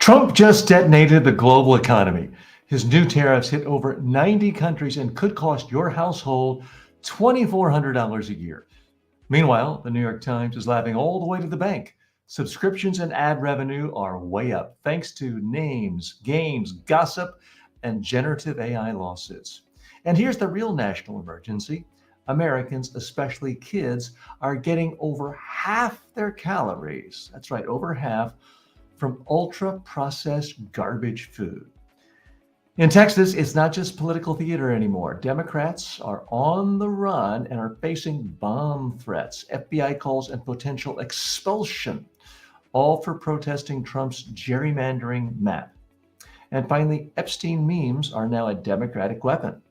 Trump just detonated the global economy. His new tariffs hit over 90 countries and could cost your household $2,400 a year. Meanwhile, the New York Times is laughing all the way to the bank. Subscriptions and ad revenue are way up thanks to names, games, gossip, and generative AI lawsuits. And here's the real national emergency. Americans, especially kids, are getting over half their calories. That's right, over half from ultra processed garbage food. In Texas, it's not just political theater anymore. Democrats are on the run and are facing bomb threats, FBI calls, and potential expulsion, all for protesting Trump's gerrymandering map. And finally, Epstein memes are now a Democratic weapon.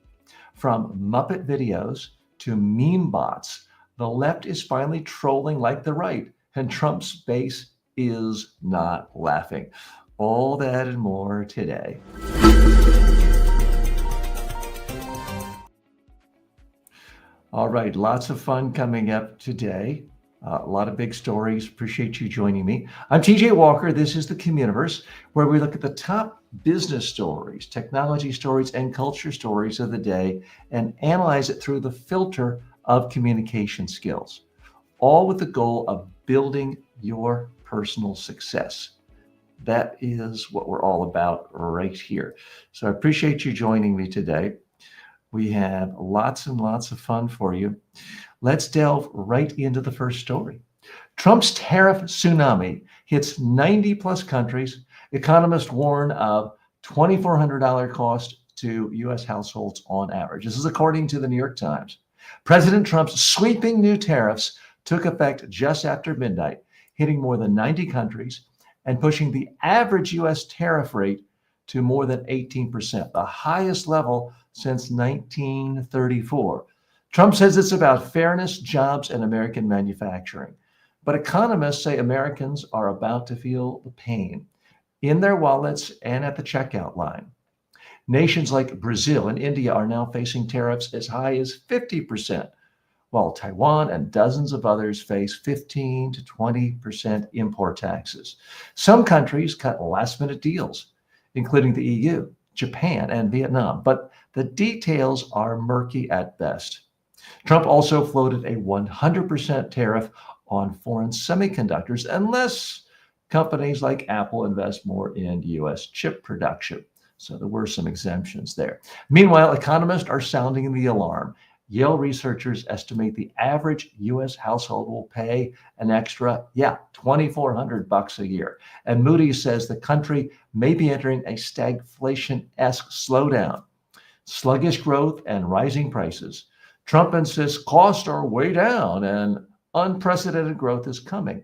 From Muppet videos to meme bots, the left is finally trolling like the right, and Trump's base is not laughing. All that and more today. All right, lots of fun coming up today. A lot of big stories. Appreciate you joining me. I'm TJ Walker. This is the CommUniverse, where we look at the top business stories, technology stories, and culture stories of the day and analyze it through the filter of communication skills, all with the goal of building your personal success. That is what we're all about right here. So I appreciate you joining me today. We have lots and lots of fun for you. Let's delve right into the first story. Trump's tariff tsunami hits 90 plus countries. Economists warn of $2,400 cost to U.S. households on average. This is according to the New York Times. President Trump's sweeping new tariffs took effect just after midnight, hitting more than 90 countries and pushing the average U.S. tariff rate to more than 18%, the highest level since 1934. Trump says it's about fairness, jobs, and American manufacturing. But economists say Americans are about to feel the pain in their wallets and at the checkout line. Nations like Brazil and India are now facing tariffs as high as 50%, while Taiwan and dozens of others face 15 to 20% import taxes. Some countries cut last-minute deals, including the EU, Japan, and Vietnam, but the details are murky at best. Trump also floated a 100% tariff on foreign semiconductors unless companies like Apple invest more in U.S. chip production. So there were some exemptions there. Meanwhile, economists are sounding the alarm. Yale researchers estimate the average U.S. household will pay an extra, $2,400 a year. And Moody's says the country may be entering a stagflation-esque slowdown. Sluggish growth and rising prices. Trump insists costs are way down and unprecedented growth is coming.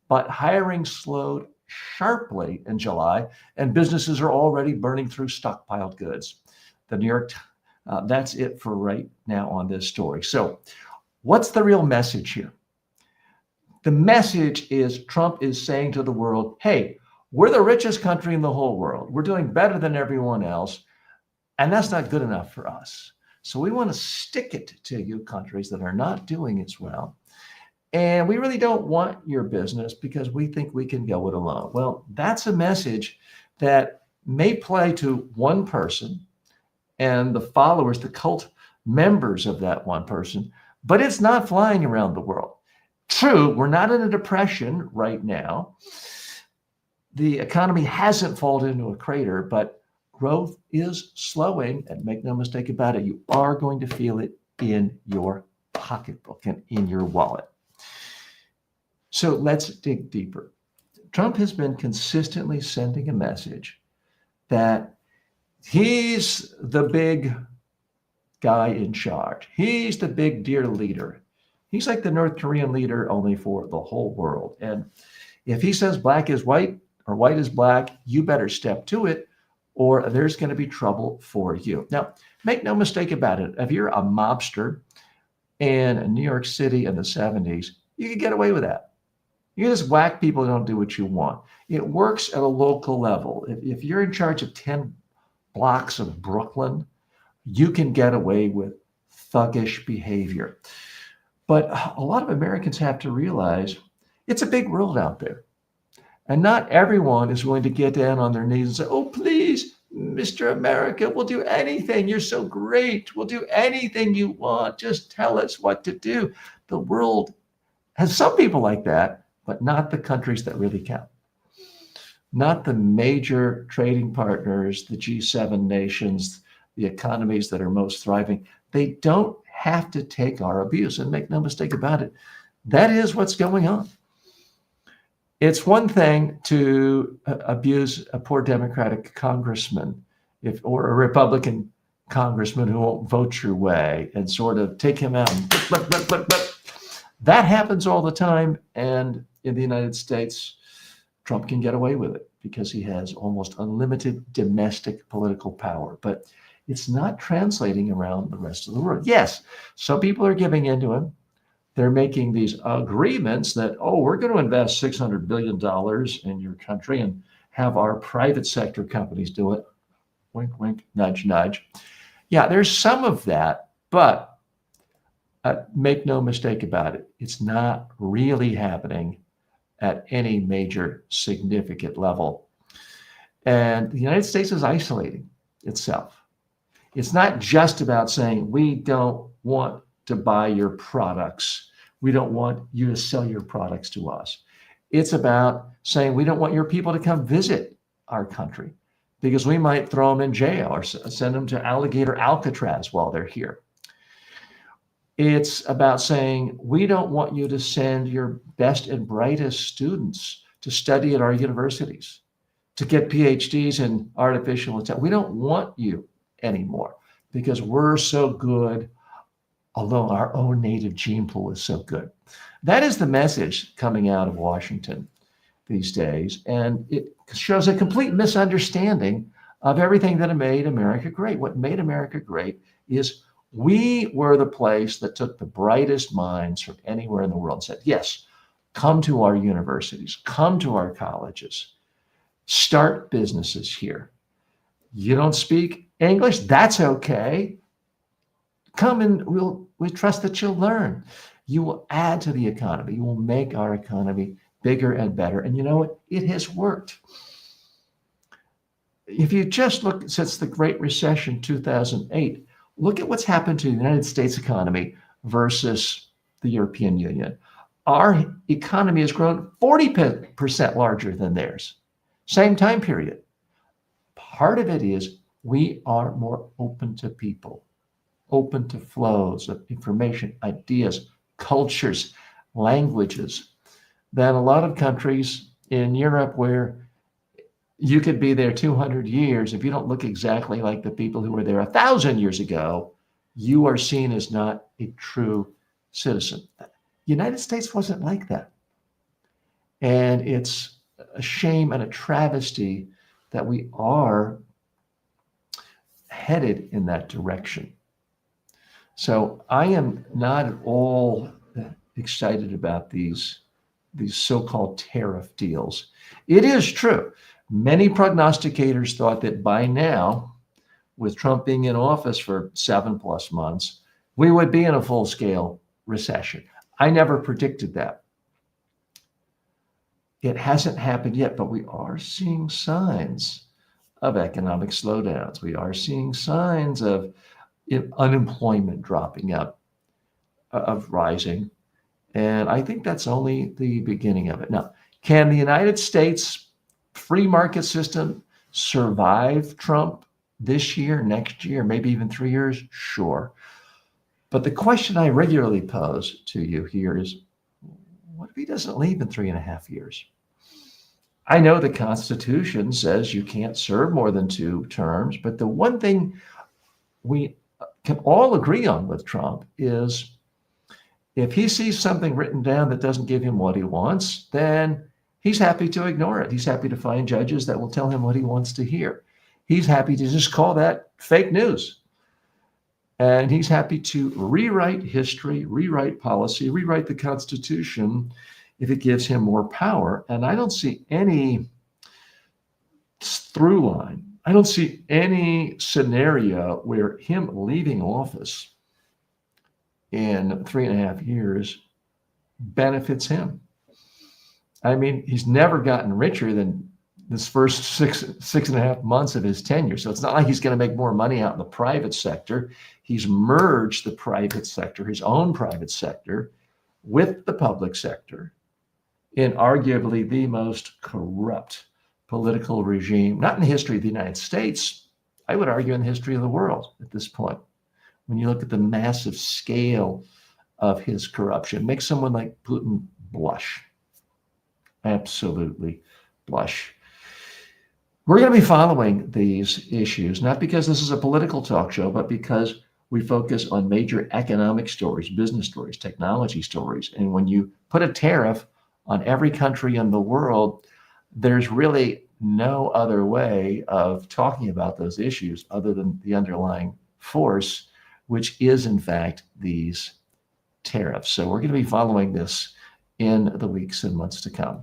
But hiring slowed sharply in July, and businesses are already burning through stockpiled goods. The New York That's it for right now on this story. So what's the real message here? The message is Trump is saying to the world, hey, we're the richest country in the whole world. We're doing better than everyone else. And that's not good enough for us. So we want to stick it to you countries that are not doing as well. And we really don't want your business because we think we can go it alone. Well, that's a message that may play to one person and the followers, the cult members of that one person, but it's not flying around the world. True, we're not in a depression right now. The economy hasn't fallen into a crater, but growth is slowing, and make no mistake about it, you are going to feel it in your pocketbook and in your wallet. So let's dig deeper. Trump has been consistently sending a message that he's the big guy in charge. He's the big dear leader. He's like the North Korean leader, only for the whole world. And if he says black is white or white is black, you better step to it or there's going to be trouble for you. Now, make no mistake about it. If you're a mobster in New York City in the 70s, you could get away with that. You just whack people who don't do what you want. It works at a local level. If you're in charge of 10 blocks of Brooklyn, you can get away with thuggish behavior. But a lot of Americans have to realize it's a big world out there. And not everyone is willing to get down on their knees and say, oh, please, Mr. America, we'll do anything. You're so great. We'll do anything you want. Just tell us what to do. The world has some people like that, but not the countries that really count. Not the major trading partners, the G7 nations, the economies that are most thriving. They don't have to take our abuse. And make no mistake about it, that is what's going on. It's one thing to abuse a poor Democratic congressman or a Republican congressman who won't vote your way and sort of take him out. That happens all the time. And in the United States, Trump can get away with it because he has almost unlimited domestic political power. But it's not translating around the rest of the world. Yes, some people are giving in to him. They're making these agreements that, oh, we're going to invest $600 billion in your country and have our private sector companies do it. Wink, wink, nudge, nudge. Yeah, there's some of that, but make no mistake about it. It's not really happening at any major significant level. And the United States is isolating itself. It's not just about saying, we don't want to buy your products. We don't want you to sell your products to us. It's about saying, we don't want your people to come visit our country because we might throw them in jail or send them to Alligator Alcatraz while they're here. It's about saying, we don't want you to send your best and brightest students to study at our universities, to get PhDs in artificial intelligence. We don't want you anymore because we're so good, although our own native gene pool is so good. That is the message coming out of Washington these days. And it shows a complete misunderstanding of everything that made America great. What made America great is we were the place that took the brightest minds from anywhere in the world and said, yes, come to our universities, come to our colleges, start businesses here. You don't speak English? That's okay. Come and we trust that you'll learn. You will add to the economy. You will make our economy bigger and better. And you know what? It has worked. If you just look since the Great Recession, 2008, look at what's happened to the United States economy versus the European Union. Our economy has grown 40% larger than theirs. Same time period. Part of it is we are more open to people, open to flows of information, ideas, cultures, languages than a lot of countries in Europe where you could be there 200 years. If you don't look exactly like the people who were there 1,000 years ago, you are seen as not a true citizen. The United States wasn't like that. And it's a shame and a travesty that we are headed in that direction. So I am not at all excited about these so-called tariff deals. It is true. Many prognosticators thought that by now, with Trump being in office for 7+ months, we would be in a full-scale recession. I never predicted that. It hasn't happened yet, but we are seeing signs of economic slowdowns. We are seeing signs of unemployment dropping up, of rising. And I think that's only the beginning of it. Now, can the United States free market system survive Trump this year, next year, maybe even 3 years? Sure. But the question I regularly pose to you here is, what if he doesn't leave in 3.5 years? I know the Constitution says you can't serve more than 2 terms, but the one thing we can all agree on with Trump is if he sees something written down that doesn't give him what he wants, then he's happy to ignore it. He's happy to find judges that will tell him what he wants to hear. He's happy to just call that fake news. And he's happy to rewrite history, rewrite policy, rewrite the Constitution if it gives him more power. And I don't see any through line. I don't see any scenario where him leaving office in 3.5 years benefits him. I mean, he's never gotten richer than this first six and a half months of his tenure. So it's not like he's going to make more money out in the private sector. He's merged the private sector, his own private sector, with the public sector in arguably the most corrupt political regime, not in the history of the United States, I would argue in the history of the world at this point. When you look at the massive scale of his corruption, makes someone like Putin blush. Absolutely blush. We're going to be following these issues, not because this is a political talk show, but because we focus on major economic stories, business stories, technology stories. And when you put a tariff on every country in the world, there's really no other way of talking about those issues other than the underlying force, which is, in fact, these tariffs. So we're going to be following this in the weeks and months to come.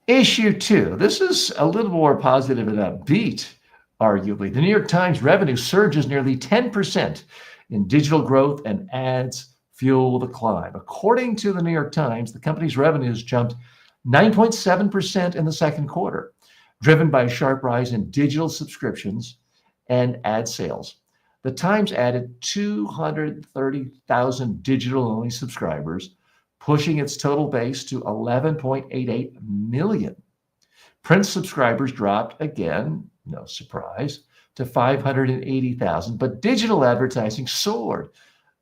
Issue 2. This is a little more positive and upbeat, arguably. The New York Times revenue surges nearly 10% in digital growth, and ads fuel the climb. According to the New York Times, the company's revenues jumped 9.7% in the second quarter, driven by a sharp rise in digital subscriptions and ad sales. The Times added 230,000 digital-only subscribers, pushing its total base to 11.88 million. Print subscribers dropped again, no surprise, to 580,000, but digital advertising soared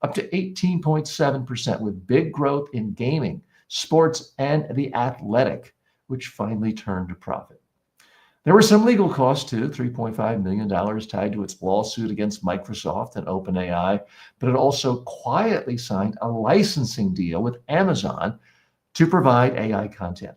up to 18.7%, with big growth in gaming, sports, and the athletic, which finally turned a profit. There were some legal costs too, $3.5 million tied to its lawsuit against Microsoft and OpenAI, but it also quietly signed a licensing deal with Amazon to provide AI content.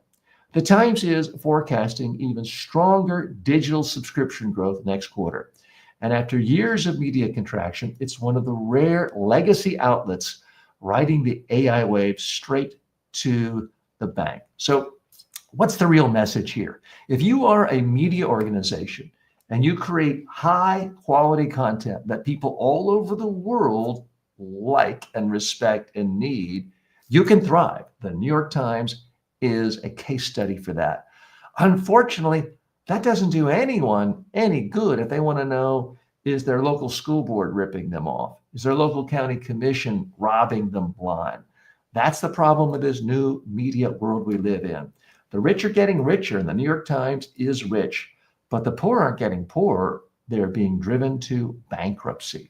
The Times is forecasting even stronger digital subscription growth next quarter. And after years of media contraction, it's one of the rare legacy outlets riding the AI wave straight to the bank. So what's the real message here? If you are a media organization and you create high quality content that people all over the world like and respect and need, you can thrive. The New York Times is a case study for that. Unfortunately, that doesn't do anyone any good if they want to know, is their local school board ripping them off? Is their local county commission robbing them blind? That's the problem with this new media world we live in. The rich are getting richer, and the New York Times is rich, but the poor aren't getting poorer. They're being driven to bankruptcy.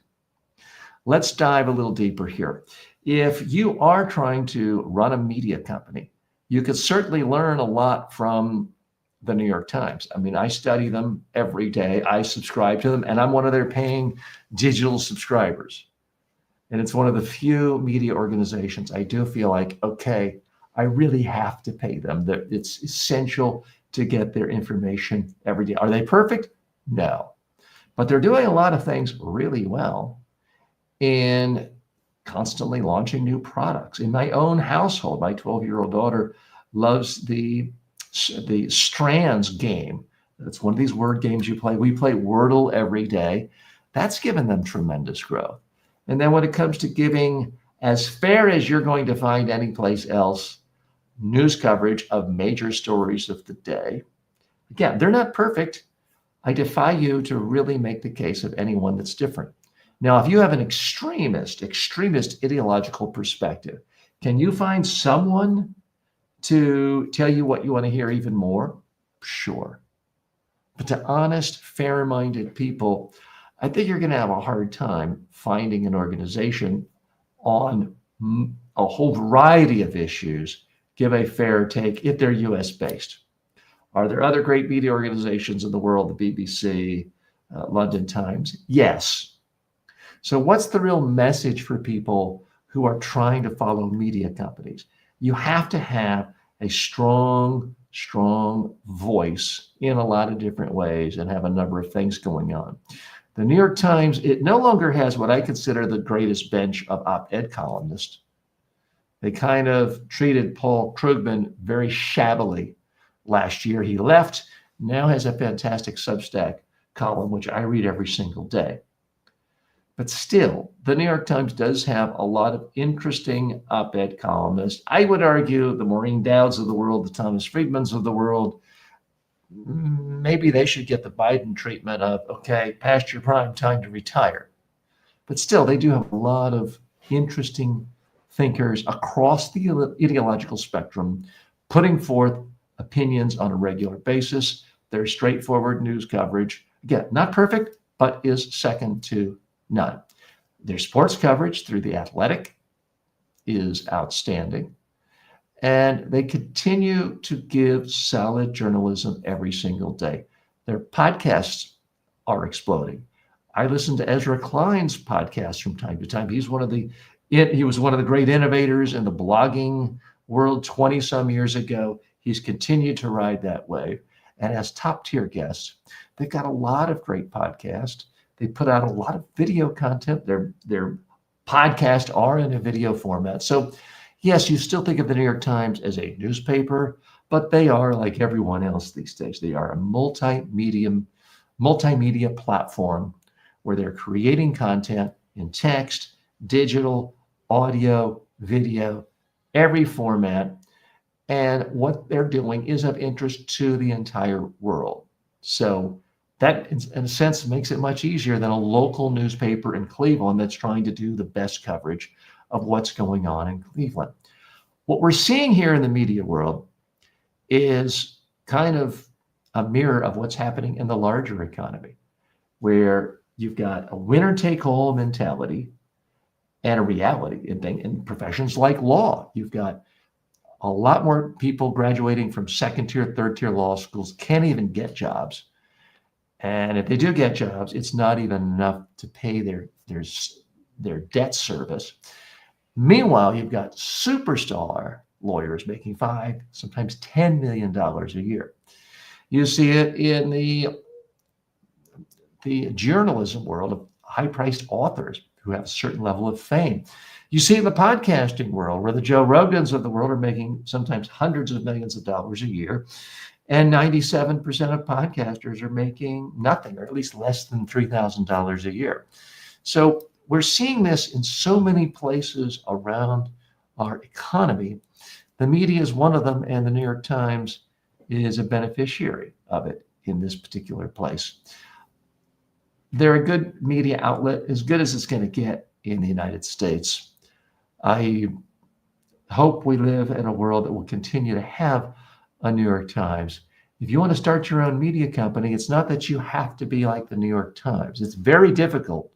Let's dive a little deeper here. If you are trying to run a media company, you could certainly learn a lot from the New York Times. I mean, I study them every day. I subscribe to them, and I'm one of their paying digital subscribers. And it's one of the few media organizations I do feel like, okay, I really have to pay them. It's essential to get their information every day. Are they perfect? No. But they're doing a lot of things really well in constantly launching new products. In my own household, my 12-year-old daughter loves the Strands game. It's one of these word games you play. We play Wordle every day. That's given them tremendous growth. And then when it comes to giving as fair as you're going to find anyplace else, news coverage of major stories of the day. Again, they're not perfect. I defy you to really make the case of anyone that's different. Now, if you have an extremist ideological perspective, can you find someone to tell you what you want to hear even more? Sure. But to honest, fair-minded people, I think you're going to have a hard time finding an organization on a whole variety of issues give a fair take if they're US based. Are there other great media organizations in the world, the BBC, London Times? Yes. So what's the real message for people who are trying to follow media companies? You have to have a strong voice in a lot of different ways and have a number of things going on. The New York Times, it no longer has what I consider the greatest bench of op-ed columnists. They kind of treated Paul Krugman very shabbily last year. He left, now has a fantastic Substack column, which I read every single day. But still, the New York Times does have a lot of interesting op-ed columnists. I would argue the Maureen Dowds of the world, the Thomas Friedmans of the world, maybe they should get the Biden treatment of, okay, past your prime, time to retire. But still, they do have a lot of interesting thinkers across the ideological spectrum, putting forth opinions on a regular basis. Their straightforward news coverage, again, not perfect, but is second to none. Their sports coverage through The Athletic is outstanding. And they continue to give solid journalism every single day. Their podcasts are exploding. I listen to Ezra Klein's podcast from time to time. He was one of the great innovators in the blogging world 20 some years ago. He's continued to ride that wave and has top tier guests. They've got a lot of great podcasts. They put out a lot of video content. Their podcasts are in a video format. So yes, you still think of the New York Times as a newspaper, but they are like everyone else these days. They are a multimedia platform where they're creating content in text, digital, audio, video, every format. And what they're doing is of interest to the entire world. So that, in a sense, makes it much easier than a local newspaper in Cleveland that's trying to do the best coverage of what's going on in Cleveland. What we're seeing here in the media world is kind of a mirror of what's happening in the larger economy, where you've got a winner-take-all mentality and a reality in professions like law. You've got a lot more people graduating from second-tier, third-tier law schools can't even get jobs. And if they do get jobs, it's not even enough to pay their debt service. Meanwhile, you've got superstar lawyers making $5, sometimes $10 million a year. You see it in the journalism world of high-priced authors who have a certain level of fame. You see it in the podcasting world where the Joe Rogans of the world are making sometimes hundreds of millions of dollars a year, and 97% of podcasters are making nothing, or at least less than $3,000 a year. So we're seeing this in so many places around our economy. The media is one of them, and the New York Times is a beneficiary of it in this particular place. They're a good media outlet, as good as it's going to get in the United States. I hope we live in a world that will continue to have a New York Times. If you want to start your own media company, it's not that you have to be like the New York Times. It's very difficult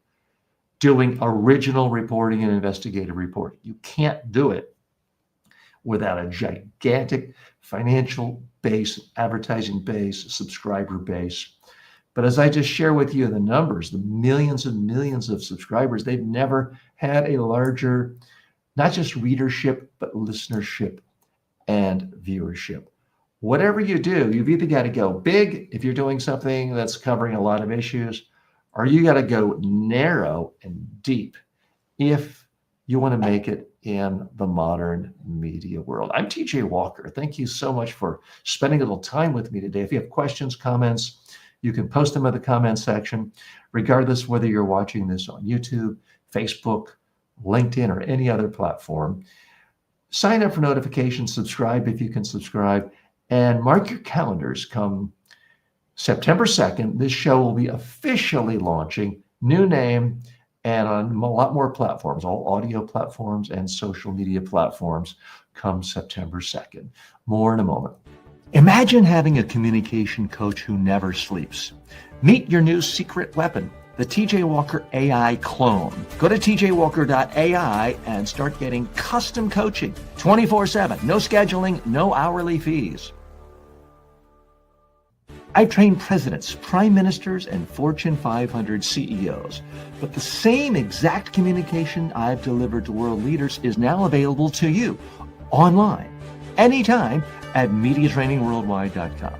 doing original reporting and investigative reporting. You can't do it without a gigantic financial base, advertising base, subscriber base. But as I just share with you the numbers, the millions and millions of subscribers, they've never had a larger, not just readership, but listenership and viewership. Whatever you do, you've either got to go big if you're doing something that's covering a lot of issues, or you got to go narrow and deep if you want to make it in the modern media world. I'm TJ Walker. Thank you so much for spending a little time with me today. If you have questions, comments, you can post them in the comment section, regardless whether you're watching this on YouTube, Facebook, LinkedIn, or any other platform. Sign up for notifications, subscribe if you can subscribe, and mark your calendars. Come September 2nd, this show will be officially launching, new name, and on a lot more platforms, all audio platforms and social media platforms, come September 2nd. More in a moment. Imagine having a communication coach who never sleeps. Meet your new secret weapon, the TJ Walker AI clone. Go to tjwalker.ai and start getting custom coaching 24/7. No scheduling, no hourly fees. I've trained presidents, prime ministers, and Fortune 500 CEOs. But the same exact communication I've delivered to world leaders is now available to you online, anytime at MediaTrainingWorldwide.com.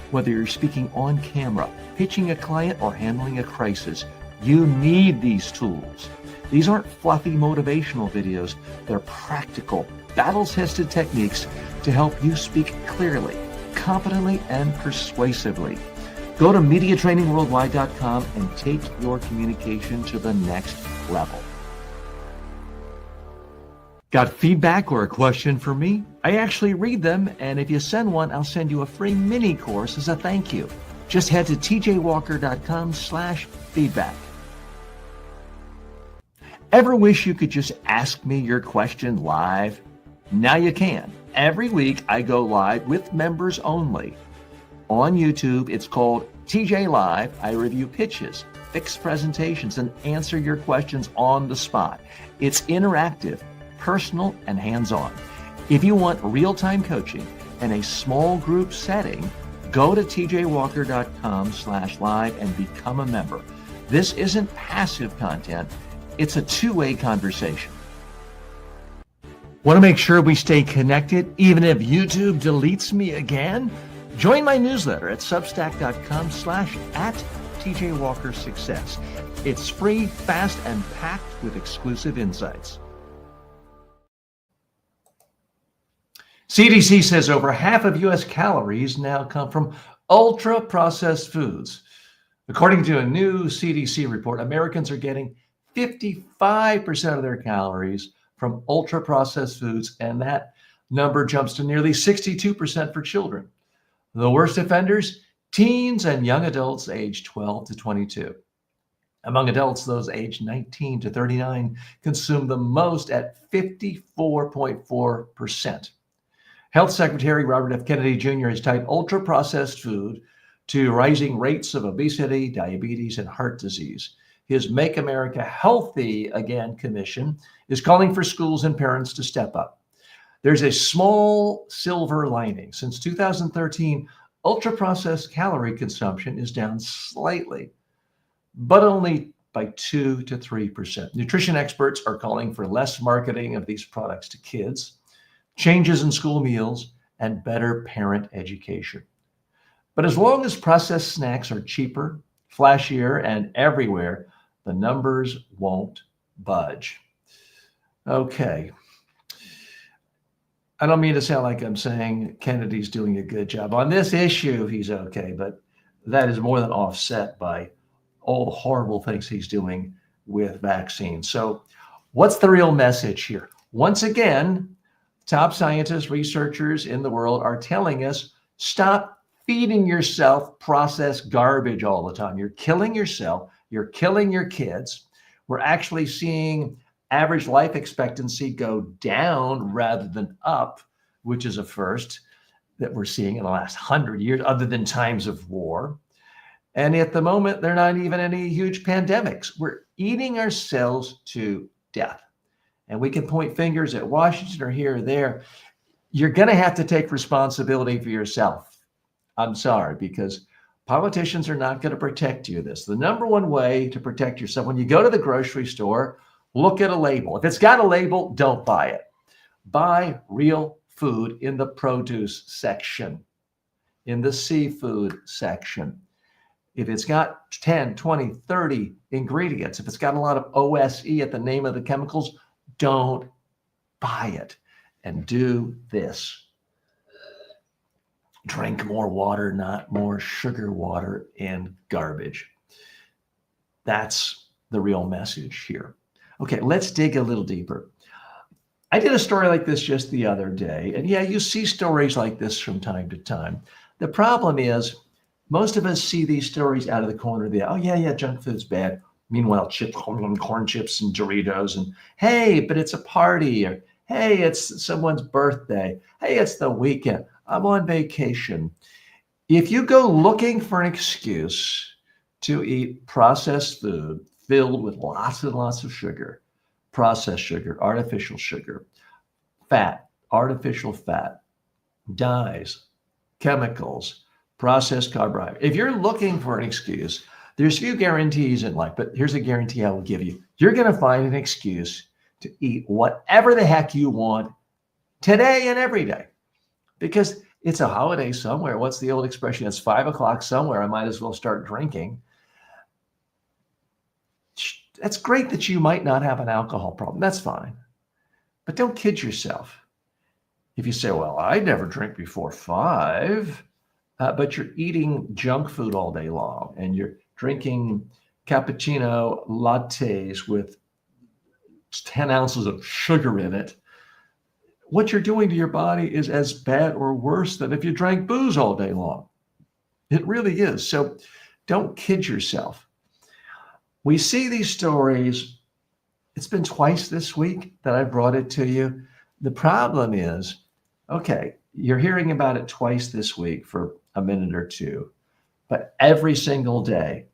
Whether you're speaking on camera, pitching a client, or handling a crisis, you need these tools. These aren't fluffy motivational videos. They're practical, battle-tested techniques to help you speak clearly, competently, and persuasively. Go to MediaTrainingWorldwide.com and take your communication to the next level. Got feedback or a question for me? I actually read them, and if you send one, I'll send you a free mini course as a thank you. Just head to tjwalker.com/feedback. Ever wish you could just ask me your question live? Now you can. Every week I go live with members only. On YouTube, it's called TJ Live. I review pitches, fix presentations, and answer your questions on the spot. It's interactive, personal, and hands-on. If you want real-time coaching in a small group setting, go to tjwalker.com/live and become a member. This isn't passive content. It's a two-way conversation. Want to make sure we stay connected even if YouTube deletes me again? Join my newsletter at substack.com/@TJWalkerSuccess. It's free, fast, and packed with exclusive insights. CDC says over half of U.S. calories now come from ultra-processed foods. According to a new CDC report, Americans are getting 55% of their calories from ultra-processed foods, and that number jumps to nearly 62% for children. The worst offenders, teens and young adults aged 12 to 22. Among adults, those aged 19 to 39 consume the most at 54.4%. Health Secretary Robert F. Kennedy Jr. has tied ultra-processed food to rising rates of obesity, diabetes, and heart disease. His Make America Healthy Again commission is calling for schools and parents to step up. There's a small silver lining. Since 2013, ultra-processed calorie consumption is down slightly, but only by 2 to 3%. Nutrition experts are calling for less marketing of these products to kids, changes in school meals, and better parent education. But as long as processed snacks are cheaper, flashier, and everywhere, the numbers won't budge. Okay. I don't mean to sound like I'm saying Kennedy's doing a good job. On this issue, he's okay, but that is more than offset by all the horrible things he's doing with vaccines. So what's the real message here? Once again, top scientists, researchers in the world are telling us, stop feeding yourself processed garbage all the time. You're killing yourself. You're killing your kids. We're actually seeing average life expectancy go down rather than up, which is a first that we're seeing in the last 100 years, other than times of war. And at the moment, there are not even any huge pandemics. We're eating ourselves to death. And we can point fingers at Washington or here or there. You're going to have to take responsibility for yourself. I'm sorry, because politicians are not going to protect you. The number one way to protect yourself, when you go to the grocery store, look at a label. If it's got a label, don't buy it. Buy real food in the produce section, in the seafood section. If it's got 10, 20, 30 ingredients, if it's got a lot of OSE at the name of the chemicals, don't buy it. And do this. Drink more water, not more sugar water and garbage. That's the real message here. Okay, let's dig a little deeper. I did a story like this just the other day, and yeah, you see stories like this from time to time. The problem is, most of us see these stories out of the corner of the eye. Oh yeah, junk food's bad. Meanwhile, corn chips and Doritos, and hey, but it's a party, or hey, it's someone's birthday. Hey, it's the weekend. I'm on vacation. If you go looking for an excuse to eat processed food filled with lots and lots of sugar, processed sugar, artificial sugar, fat, artificial fat, dyes, chemicals, processed carbohydrates. If you're looking for an excuse, there's few guarantees in life, but here's a guarantee I will give you. You're going to find an excuse to eat whatever the heck you want today and every day, because it's a holiday somewhere. What's the old expression? It's 5 o'clock somewhere. I might as well start drinking. That's great that you might not have an alcohol problem. That's fine. But don't kid yourself. If you say, well, I never drink before 5, but you're eating junk food all day long, and you're drinking cappuccino lattes with 10 ounces of sugar in it, what you're doing to your body is as bad or worse than if you drank booze all day long. It really is. So don't kid yourself. We see these stories. It's been twice this week that I brought it to you. The problem is, okay, you're hearing about it twice this week for a minute or two, but every single day,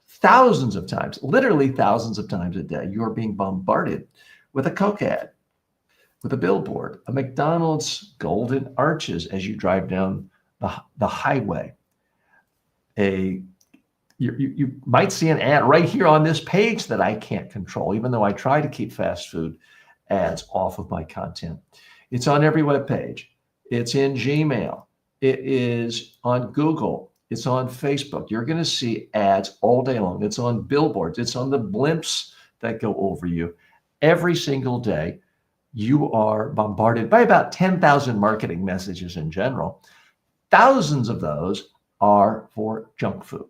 thousands of times, literally thousands of times a day, you're being bombarded with a Coke ad, with a billboard, a McDonald's golden arches as you drive down the highway. You might see an ad right here on this page that I can't control, even though I try to keep fast food ads off of my content. It's on every web page. It's in Gmail. It is on Google. It's on Facebook. You're going to see ads all day long. It's on billboards. It's on the blimps that go over you. Every single day, you are bombarded by about 10,000 marketing messages in general. Thousands of those are for junk food.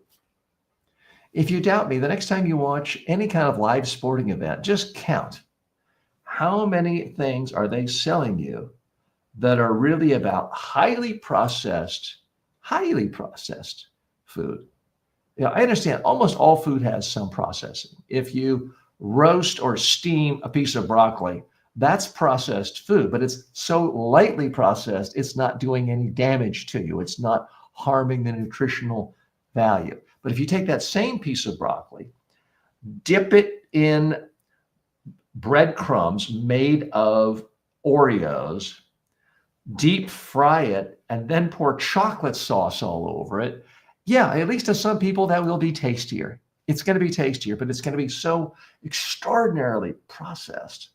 If you doubt me, the next time you watch any kind of live sporting event, just count how many things are they selling you that are really about highly processed food. I understand almost all food has some processing. If you roast or steam a piece of broccoli, that's processed food, but it's so lightly processed, it's not doing any damage to you. It's not harming the nutritional value. But if you take that same piece of broccoli, dip it in breadcrumbs made of Oreos, deep fry it, and then pour chocolate sauce all over it, yeah, at least to some people that will be tastier. It's going to be tastier, but it's going to be so extraordinarily processed.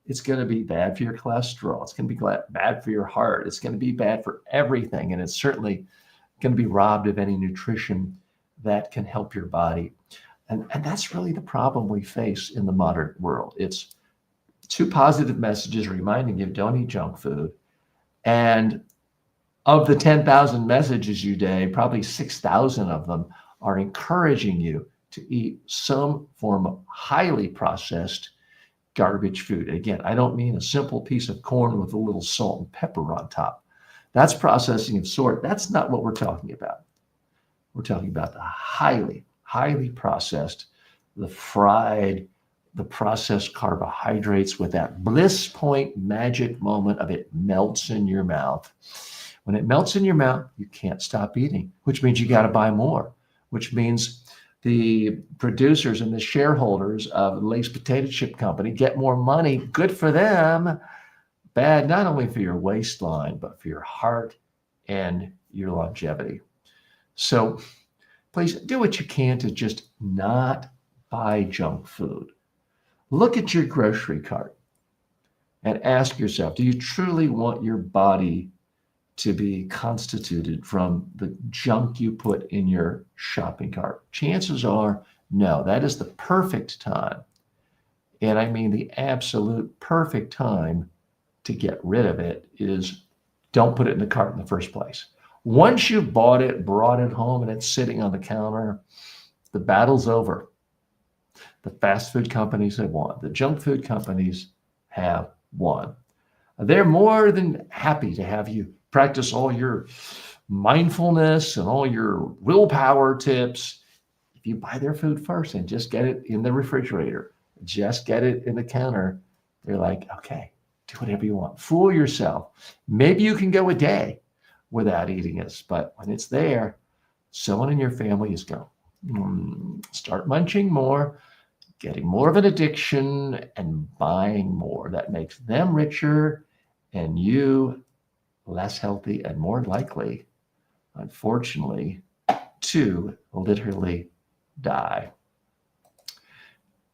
It's going to be bad for your cholesterol. It's going to be bad for your heart. It's going to be bad for everything. And it's certainly going to be robbed of any nutrition that can help your body. And that's really the problem we face in the modern world. It's two positive messages reminding you, don't eat junk food. And of the 10,000 messages you day, probably 6,000 of them are encouraging you to eat some form of highly processed garbage food. Again, I don't mean a simple piece of corn with a little salt and pepper on top. That's processing of sort. That's not what we're talking about. We're talking about the highly processed, the fried, the processed carbohydrates with that bliss point magic moment of it melts in your mouth. When it melts in your mouth, you can't stop eating, which means you got to buy more, which means the producers and the shareholders of Lay's Potato Chip Company get more money. Good for them. Bad not only for your waistline, but for your heart and your longevity. So please do what you can to just not buy junk food. Look at your grocery cart and ask yourself, do you truly want your body to be constituted from the junk you put in your shopping cart? Chances are no. That is the perfect time, and I mean the absolute perfect time to get rid of it is don't put it in the cart in the first place. Once you've bought it, brought it home, and it's sitting on the counter, the battle's over. The fast food companies have won. The junk food companies have won. They're more than happy to have you practice all your mindfulness and all your willpower tips. If you buy their food first and just get it in the refrigerator, just get it in the counter, they're like, okay, do whatever you want. Fool yourself. Maybe you can go a day without eating it, but when it's there, someone in your family is going to start munching more, getting more of an addiction, and buying more. That makes them richer and you less healthy and more likely, unfortunately, to literally die.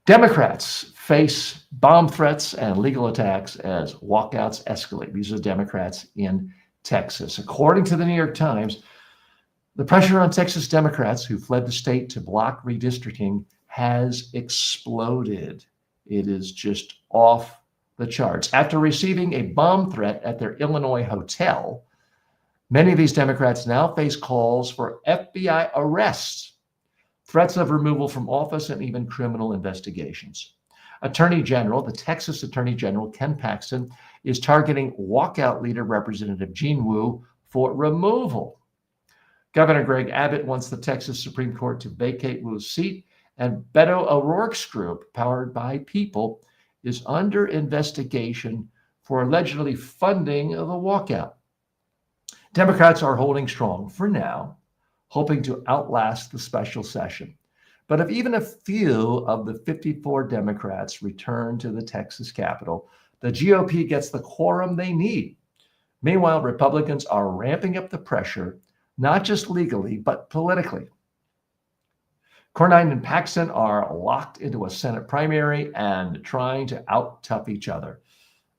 Democrats face bomb threats and legal attacks as walkouts escalate. These are Democrats in Texas. According to the New York Times, the pressure on Texas Democrats who fled the state to block redistricting has exploded. It is just off the charts. After receiving a bomb threat at their Illinois hotel, Many of these Democrats now face calls for FBI arrests, threats of removal from office, and even criminal investigations. Attorney General, the Texas Attorney General, Ken Paxton, is targeting walkout leader Representative Gene Wu for removal. Governor Greg Abbott wants the Texas Supreme Court to vacate Wu's seat, and Beto O'Rourke's group, Powered by People, is under investigation for allegedly funding the walkout. Democrats are holding strong for now, hoping to outlast the special session. But if even a few of the 54 Democrats return to the Texas Capitol, the GOP gets the quorum they need. Meanwhile, Republicans are ramping up the pressure, not just legally, but politically. Cornyn and Paxton are locked into a Senate primary and trying to out-tough each other.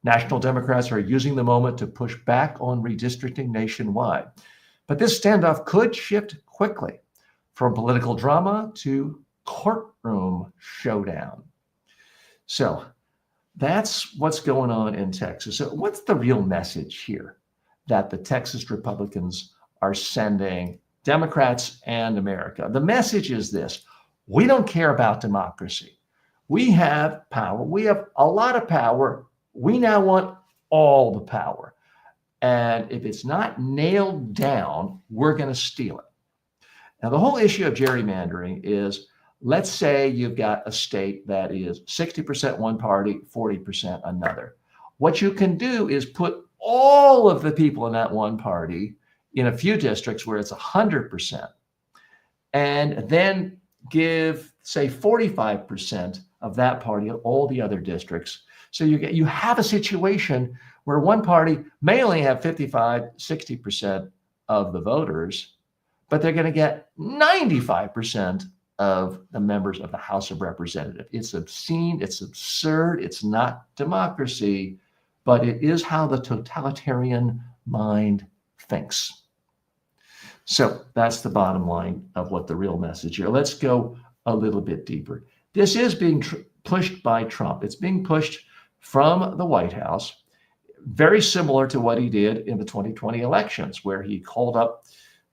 National Democrats are using the moment to push back on redistricting nationwide. But this standoff could shift quickly from political drama to courtroom showdown. So that's what's going on in Texas. So what's the real message here that the Texas Republicans are sending Democrats and America? The message is this: we don't care about democracy. We have power. We have a lot of power. We now want all the power. And if it's not nailed down, we're going to steal it. Now, the whole issue of gerrymandering is, let's say you've got a state that is 60% one party, 40% another. What you can do is put all of the people in that one party in a few districts where it's 100%, and then give, say, 45% of that party in all the other districts. So you have a situation where one party may only have 55, 60% of the voters, but they're going to get 95% of the members of the House of Representatives. It's obscene, it's absurd, it's not democracy, but it is how the totalitarian mind thinks. So that's the bottom line of what the real message here. Let's go a little bit deeper. This is being pushed by Trump. It's being pushed from the White House, very similar to what he did in the 2020 elections, where he called up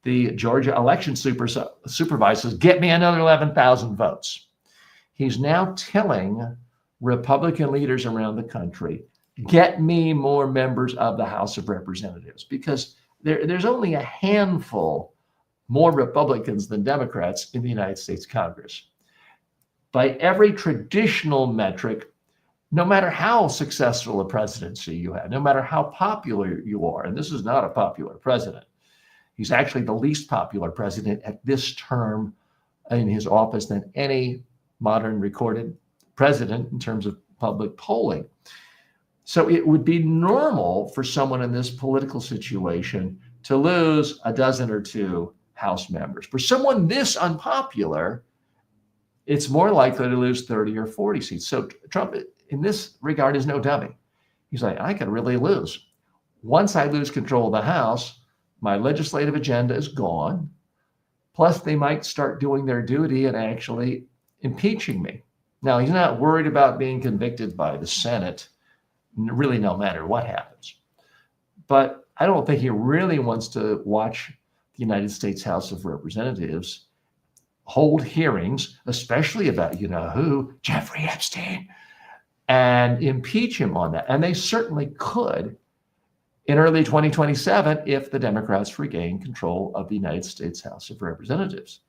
the Georgia election supervisors, get me another 11,000 votes. He's now telling Republican leaders around the country, get me more members of the House of Representatives, because there's only a handful more Republicans than Democrats in the United States Congress. By every traditional metric, no matter how successful a presidency you have, no matter how popular you are, and this is not a popular president, he's actually the least popular president at this term in his office than any modern recorded president in terms of public polling. So it would be normal for someone in this political situation to lose a dozen or two House members. For someone this unpopular, it's more likely to lose 30 or 40 seats. So Trump, in this regard, is no dummy. He's like, I could really lose. Once I lose control of the House, my legislative agenda is gone. Plus, they might start doing their duty and actually impeaching me. Now, he's not worried about being convicted by the Senate, really, no matter what happens. But I don't think he really wants to watch the United States House of Representatives hold hearings, especially about, you know who, Jeffrey Epstein, and impeach him on that. And they certainly could in early 2027 if the Democrats regain control of the United States House of Representatives.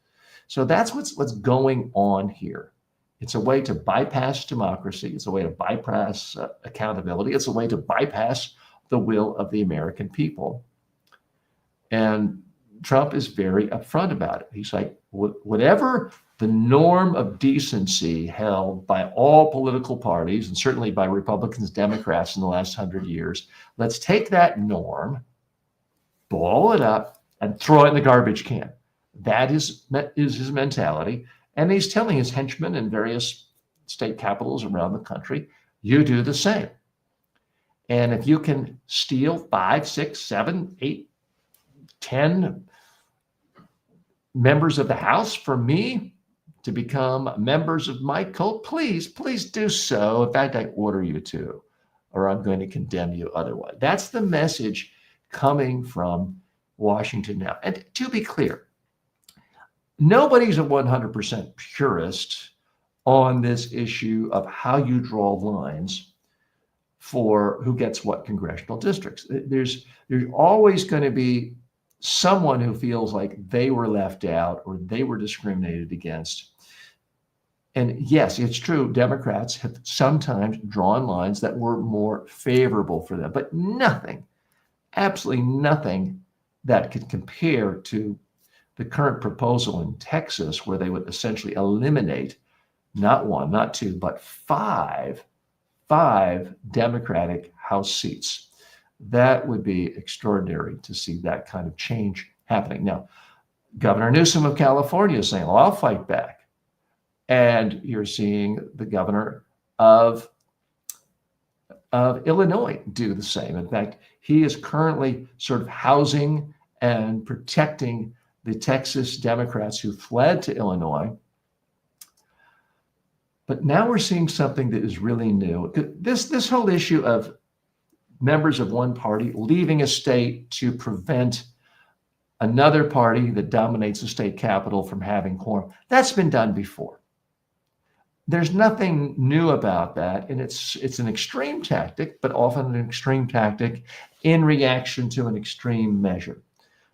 So that's what's going on here. It's a way to bypass democracy. It's a way to bypass accountability. It's a way to bypass the will of the American people. And Trump is very upfront about it. He's like, whatever the norm of decency held by all political parties, and certainly by Republicans, Democrats in the last 100 years, let's take that norm, ball it up, and throw it in the garbage can. That is his mentality. And he's telling his henchmen in various state capitals around the country, you do the same. And if you can steal 5, 6, 7, 8, 10 members of the House for me to become members of my cult, please do so. In fact, I order you to, or I'm going to condemn you otherwise. That's the message coming from Washington now. And to be clear, nobody's a 100% purist on this issue of how you draw lines for who gets what congressional districts. There's always going to be someone who feels like they were left out or they were discriminated against. And yes, it's true, Democrats have sometimes drawn lines that were more favorable for them, but nothing, absolutely nothing that could compare to the current proposal in Texas, where they would essentially eliminate not one, not two, but five Democratic House seats. That would be extraordinary to see that kind of change happening. Now, Governor Newsom of California is saying, well, I'll fight back. And you're seeing the governor of Illinois do the same. In fact, he is currently sort of housing and protecting the Texas Democrats who fled to Illinois. But now we're seeing something that is really new. This whole issue of members of one party leaving a state to prevent another party that dominates the state capitol from having quorum, that's been done before. There's nothing new about that, and it's an extreme tactic, but often an extreme tactic in reaction to an extreme measure.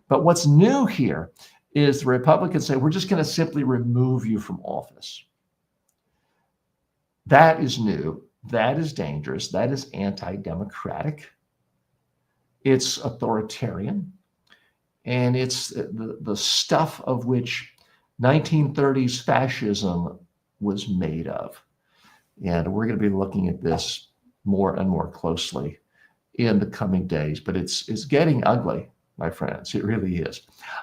But what's new here is the Republicans say, we're just going to simply remove you from office. That is new. That is dangerous. That is anti-democratic. It's authoritarian. And it's the stuff of which 1930s fascism was made of. And we're going to be looking at this more and more closely in the coming days. But it's getting ugly, my friends. It really is.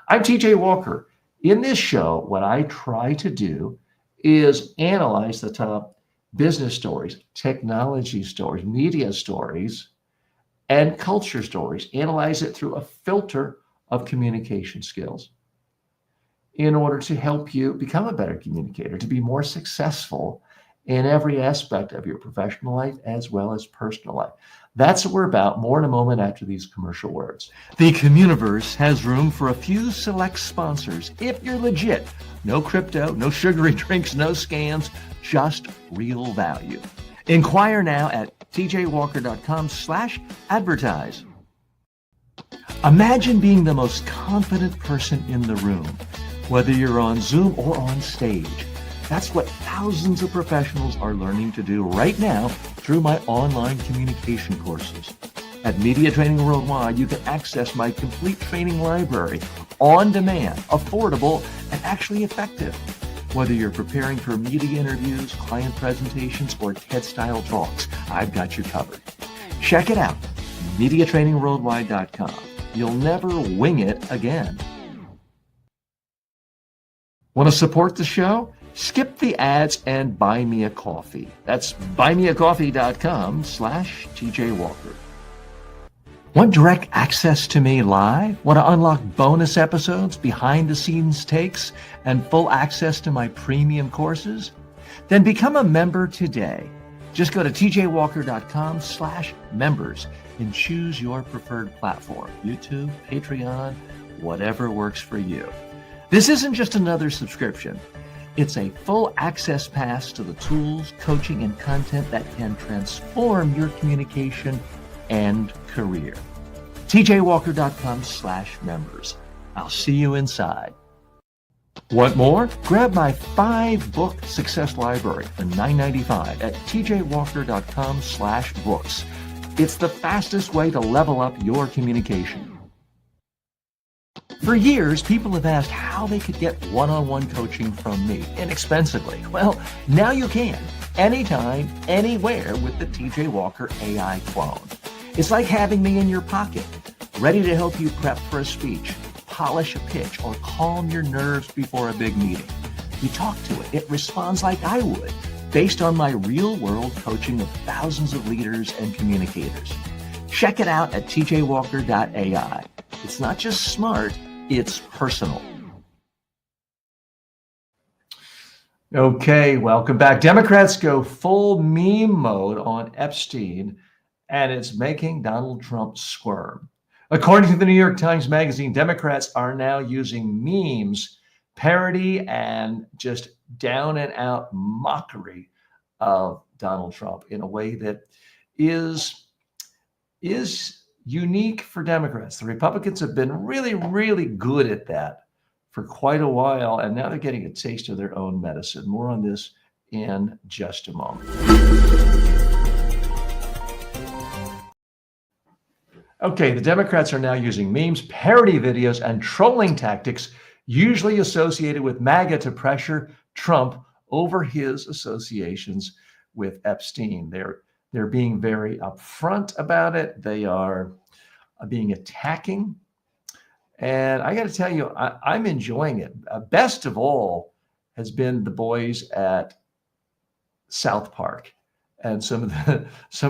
I'm TJ Walker. In this show, what I try to do is analyze the top business stories, technology stories, media stories, and culture stories. Analyze it through a filter of communication skills in order to help you become a better communicator, to be more successful in every aspect of your professional life as well as personal life. That's what we're about. More in a moment after these commercial words. The CommUniverse has room for a few select sponsors. If you're legit, no crypto, no sugary drinks, no scams, just real value. Inquire now at tjwalker.com/advertise. Imagine being the most confident person in the room, whether you're on Zoom or on stage. That's what thousands of professionals are learning to do right now through my online communication courses. At Media Training Worldwide, you can access my complete training library on demand, affordable, and actually effective. Whether you're preparing for media interviews, client presentations, or TED-style talks, I've got you covered. Check it out, MediaTrainingWorldwide.com. You'll never wing it again. Want to support the show? Skip the ads and buy me a coffee. That's buymeacoffee.com/TJ Walker. Want direct access to me live? Want to unlock bonus episodes, behind the scenes takes, and full access to my premium courses? Then become a member today. Just go to tjwalker.com/members and choose your preferred platform, YouTube, Patreon, whatever works for you. This isn't just another subscription. It's a full access pass to the tools, coaching, and content that can transform your communication and career. tjwalker.com/members. I'll see you inside. Want more? Grab my 5-book success library for $9.95 at tjwalker.com/books. It's the fastest way to level up your communication. For years, people have asked how they could get one-on-one coaching from me inexpensively. Well, now you can, anytime, anywhere with the TJ Walker AI clone. It's like having me in your pocket, ready to help you prep for a speech, polish a pitch, or calm your nerves before a big meeting. You talk to it, it responds like I would, based on my real-world coaching of thousands of leaders and communicators. Check it out at tjwalker.ai. It's not just smart, it's personal. Okay, welcome back. Democrats go full meme mode on Epstein, and it's making Donald Trump squirm. According to the New York Times Magazine, Democrats are now using memes, parody, and just down and out mockery of Donald Trump in a way that is unique for Democrats. The Republicans have been really, really good at that for quite a while, and now they're getting a taste of their own medicine. More on this in just a moment. Okay, the Democrats are now using memes, parody videos, and trolling tactics usually associated with MAGA to pressure Trump over his associations with Epstein. They're being very upfront about it. They are being attacking. And I got to tell you, I'm enjoying it. Best of all has been the boys at South Park and some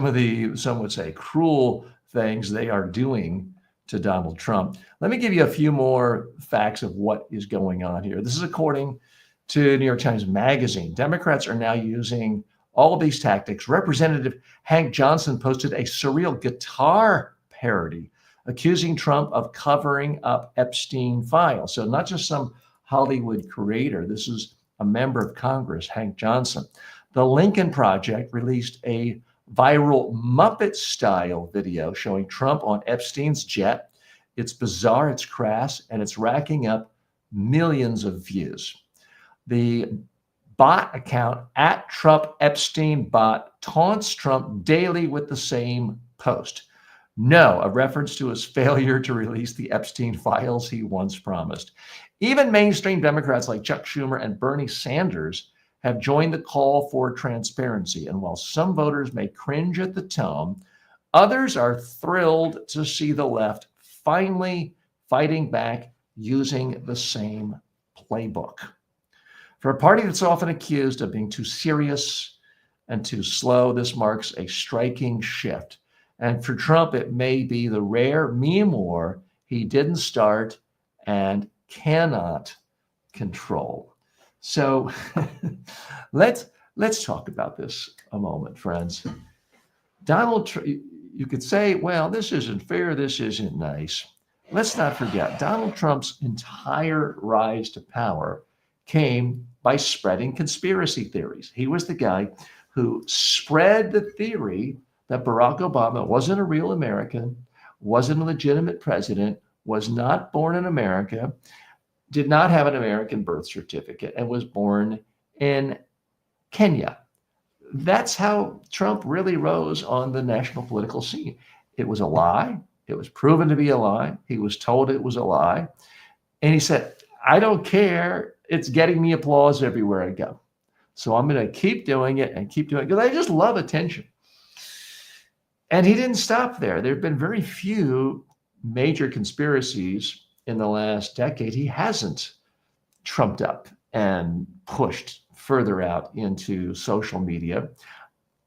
would say cruel things they are doing to Donald Trump. Let me give you a few more facts of what is going on here. This is according to New York Times Magazine. Democrats are now using all of these tactics. Representative Hank Johnson posted a surreal guitar parody accusing Trump of covering up Epstein files. So not just some Hollywood creator. This is a member of Congress, Hank Johnson. The Lincoln Project released a viral Muppet-style video showing Trump on Epstein's jet. It's bizarre, it's crass, and it's racking up millions of views. The bot account at Trump Epstein bot taunts Trump daily with the same post. No, a reference to his failure to release the Epstein files he once promised. Even mainstream Democrats like Chuck Schumer and Bernie Sanders have joined the call for transparency. And while some voters may cringe at the tone, others are thrilled to see the left finally fighting back using the same playbook. For a party that's often accused of being too serious and too slow, this marks a striking shift. And for Trump, it may be the rare meme war he didn't start and cannot control. So let's talk about this a moment, friends. Donald Trump, you could say, well, this isn't fair, this isn't nice. Let's not forget, Donald Trump's entire rise to power came by spreading conspiracy theories. He was the guy who spread the theory that Barack Obama wasn't a real American, wasn't a legitimate president, was not born in America, did not have an American birth certificate, and was born in Kenya. That's how Trump really rose on the national political scene. It was a lie. It was proven to be a lie. He was told it was a lie. And he said, I don't care. It's getting me applause everywhere I go. So I'm going to keep doing it and keep doing it because I just love attention. And he didn't stop there. There have been very few major conspiracies in the last decade he hasn't trumped up and pushed further out into social media,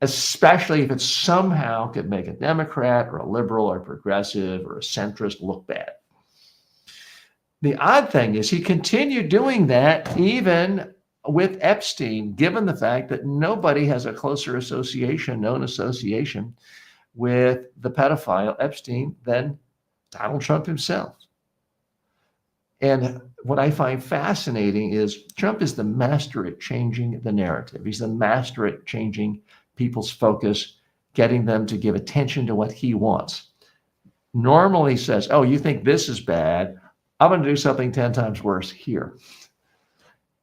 especially if it somehow could make a Democrat or a liberal or progressive or a centrist look bad. The odd thing is he continued doing that even with Epstein, given the fact that nobody has a closer known association with the pedophile Epstein than Donald Trump himself. And what I find fascinating is Trump is the master at changing the narrative. He's the master at changing people's focus, getting them to give attention to what he wants. Normally says, oh, you think this is bad? I'm going to do something 10 times worse here.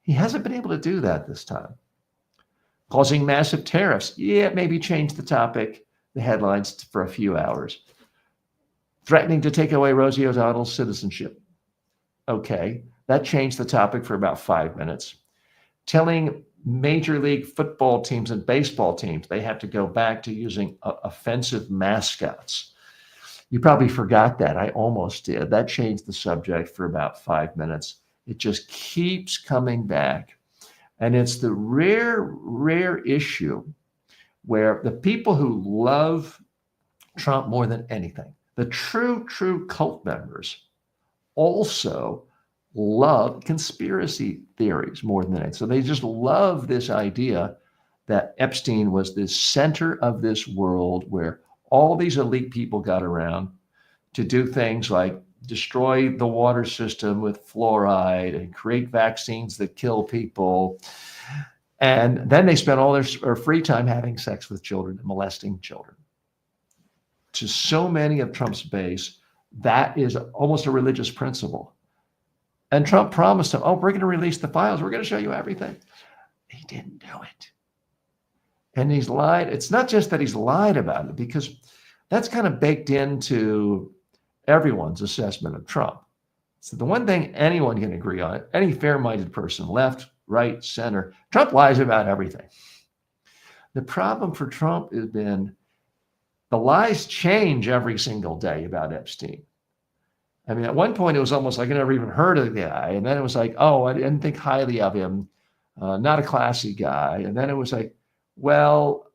He hasn't been able to do that this time. Causing massive tariffs. Yeah, maybe change the topic, the headlines for a few hours. Threatening to take away Rosie O'Donnell's citizenship. Okay, that changed the topic for about 5 minutes. Telling Major League football teams and baseball teams they have to go back to using offensive mascots. You probably forgot that. I almost did. That changed the subject for about 5 minutes. It just keeps coming back. And it's the rare issue where the people who love Trump more than anything, the true cult members, also love conspiracy theories more than anything. So they just love this idea that Epstein was the center of this world where all these elite people got around to do things like destroy the water system with fluoride and create vaccines that kill people. And then they spent all their free time having sex with children and molesting children. To so many of Trump's base, that is almost a religious principle. And Trump promised them, oh, we're going to release the files. We're going to show you everything. He didn't do it. And he's lied. It's not just that he's lied about it, because that's kind of baked into everyone's assessment of Trump. So the one thing anyone can agree on, any fair-minded person, left, right, center, Trump lies about everything. The problem for Trump has been the lies change every single day about Epstein. I mean, at one point it was almost like I never even heard of the guy. And then it was like, oh, I didn't think highly of him. Not a classy guy. And then it was like, well,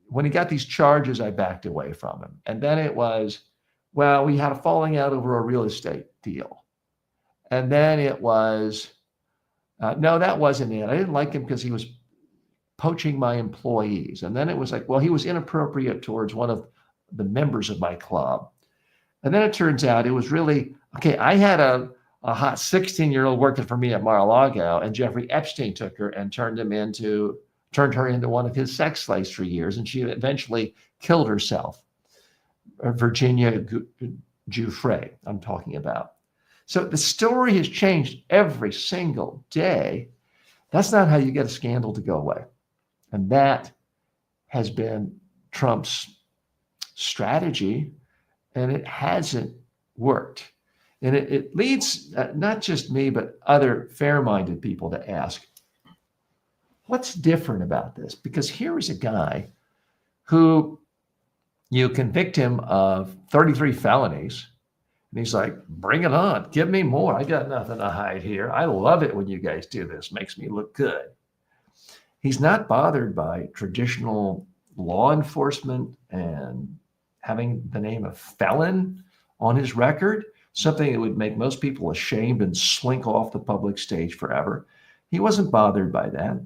when he got these charges, I backed away from him. And then it was, well, we had a falling out over a real estate deal. And then it was, no, that wasn't it. I didn't like him because he was poaching my employees. And then it was like, well, he was inappropriate towards one of the members of my club. And then it turns out it was really, okay, I had a hot 16-year-old working for me at Mar-a-Lago, and Jeffrey Epstein took her and turned her into one of his sex slaves for years. And she eventually killed herself. Virginia Giuffre, I'm talking about. So the story has changed every single day. That's not how you get a scandal to go away. And that has been Trump's strategy, and it hasn't worked. And it leads not just me, but other fair-minded people to ask, what's different about this? Because here is a guy who you convict him of 33 felonies, and he's like, bring it on. Give me more. I got nothing to hide here. I love it when you guys do this. Makes me look good. He's not bothered by traditional law enforcement and having the name of felon on his record, something that would make most people ashamed and slink off the public stage forever. He wasn't bothered by that.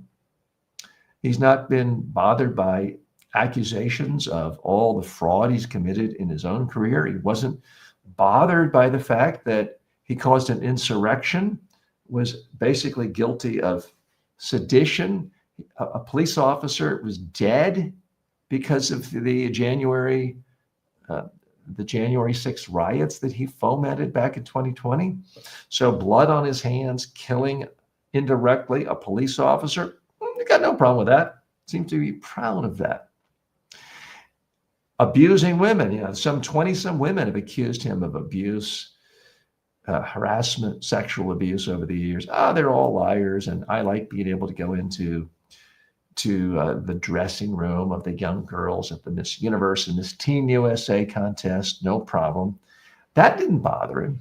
He's not been bothered by accusations of all the fraud he's committed in his own career. He wasn't bothered by the fact that he caused an insurrection, was basically guilty of sedition. A police officer was dead because of the January 6th riots that he fomented back in 2020. So blood on his hands, killing indirectly a police officer. He got no problem with that. Seems to be proud of that. Abusing women, some 20-some women have accused him of abuse, harassment, sexual abuse over the years. They're all liars, and I like being able to go into the dressing room of the young girls at the Miss Universe and Miss Teen USA contest, no problem. That didn't bother him.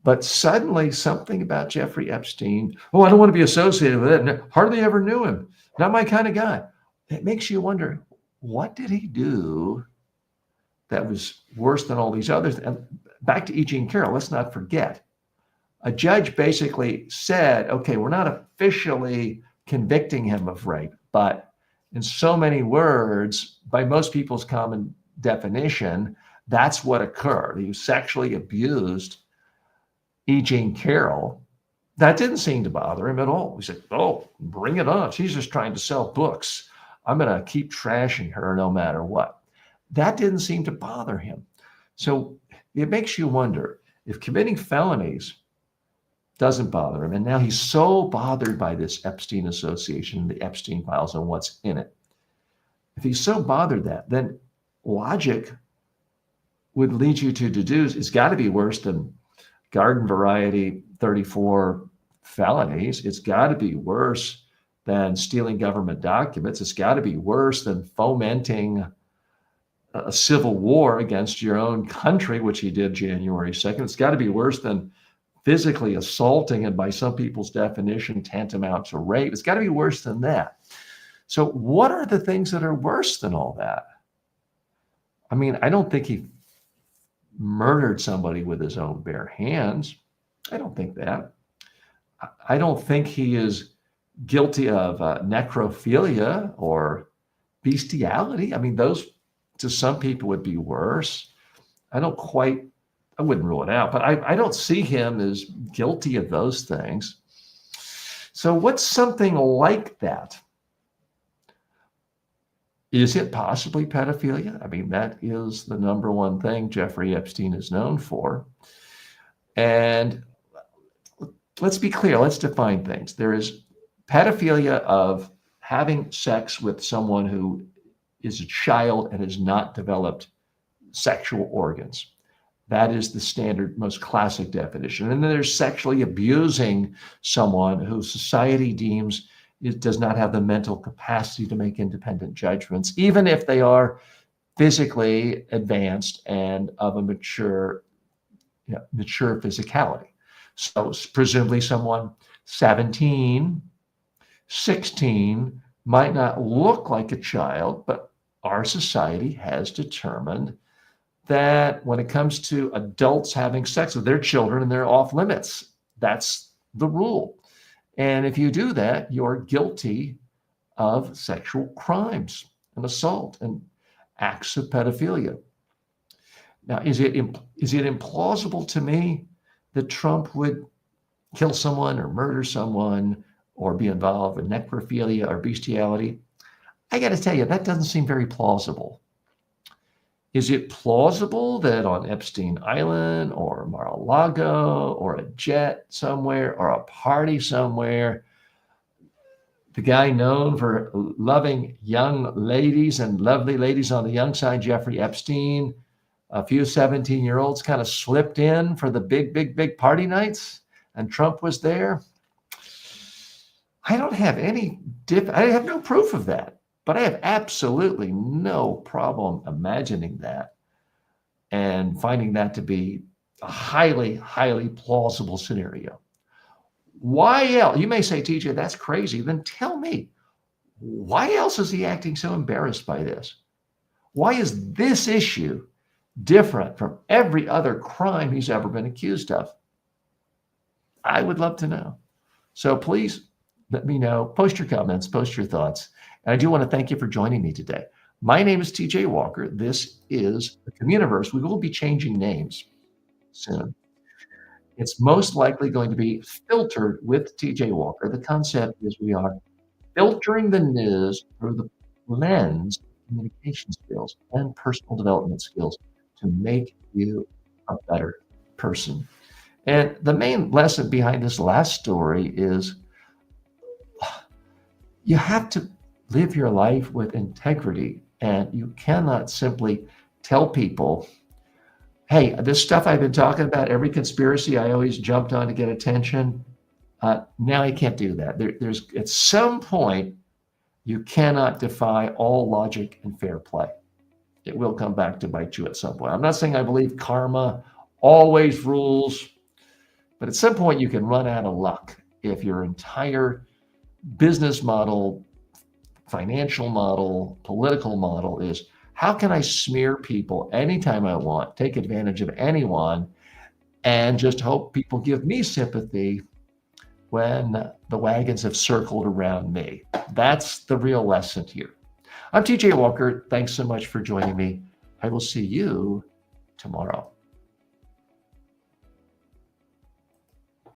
But suddenly something about Jeffrey Epstein, I don't want to be associated with it. Hardly ever knew him. Not my kind of guy. It makes you wonder, what did he do that was worse than all these others? And back to E. Jean Carroll, let's not forget. A judge basically said, okay, we're not officially convicting him of rape, but in so many words, by most people's common definition, that's what occurred. He sexually abused E. Jean Carroll. That didn't seem to bother him at all. He said, bring it on. She's just trying to sell books. I'm going to keep trashing her no matter what. That didn't seem to bother him. So it makes you wonder, if committing felonies doesn't bother him, and now he's so bothered by this Epstein association, the Epstein files, and what's in it. If he's so bothered that, then logic would lead you to deduce it's got to be worse than garden variety 34 felonies. It's got to be worse than stealing government documents. It's got to be worse than fomenting a civil war against your own country, which he did January 2nd. It's got to be worse than physically assaulting, and by some people's definition, tantamount to rape. It's got to be worse than that. So what are the things that are worse than all that? I mean, I don't think he murdered somebody with his own bare hands. I don't think that. I don't think he is guilty of necrophilia or bestiality. I mean, those to some people would be worse. I wouldn't rule it out, but I don't see him as guilty of those things. So what's something like that? Is it possibly pedophilia? I mean, that is the number one thing Jeffrey Epstein is known for. And let's be clear, let's define things. There is pedophilia of having sex with someone who is a child and has not developed sexual organs. That is the standard, most classic definition. And then there's sexually abusing someone who society deems does not have the mental capacity to make independent judgments, even if they are physically advanced and of a mature physicality. So presumably someone 17, 16 might not look like a child, but our society has determined that when it comes to adults having sex with their children, and they're off limits, that's the rule. And if you do that, you're guilty of sexual crimes and assault and acts of pedophilia. Now, is it implausible to me that Trump would kill someone or murder someone or be involved in necrophilia or bestiality? I got to tell you, that doesn't seem very plausible. Is it plausible that on Epstein Island or Mar-a-Lago or a jet somewhere or a party somewhere, the guy known for loving young ladies and lovely ladies on the young side, Jeffrey Epstein, a few 17-year-olds kind of slipped in for the big party nights and Trump was there? I don't have I have no proof of that. But I have absolutely no problem imagining that and finding that to be a highly, highly plausible scenario. Why else? You may say, TJ, that's crazy. Then tell me, why else is he acting so embarrassed by this? Why is this issue different from every other crime he's ever been accused of? I would love to know. So please let me know. Post your comments, post your thoughts. And I do want to thank you for joining me today. My name is TJ Walker. This is the CommUniverse. We will be changing names soon. It's most likely going to be filtered with TJ Walker. The concept is we are filtering the news through the lens of communication skills and personal development skills to make you a better person. And the main lesson behind this last story is you have to live your life with integrity, and you cannot simply tell people, hey, this stuff I've been talking about, every conspiracy I always jumped on to get attention, now I can't do that. There's at some point, you cannot defy all logic and fair play. It will come back to bite you at some point. I'm not saying I believe karma always rules, but at some point you can run out of luck if your entire business model, financial model, political model is, how can I smear people anytime I want, take advantage of anyone, and just hope people give me sympathy when the wagons have circled around me? That's the real lesson here. I'm TJ Walker. Thanks so much for joining me. I will see you tomorrow.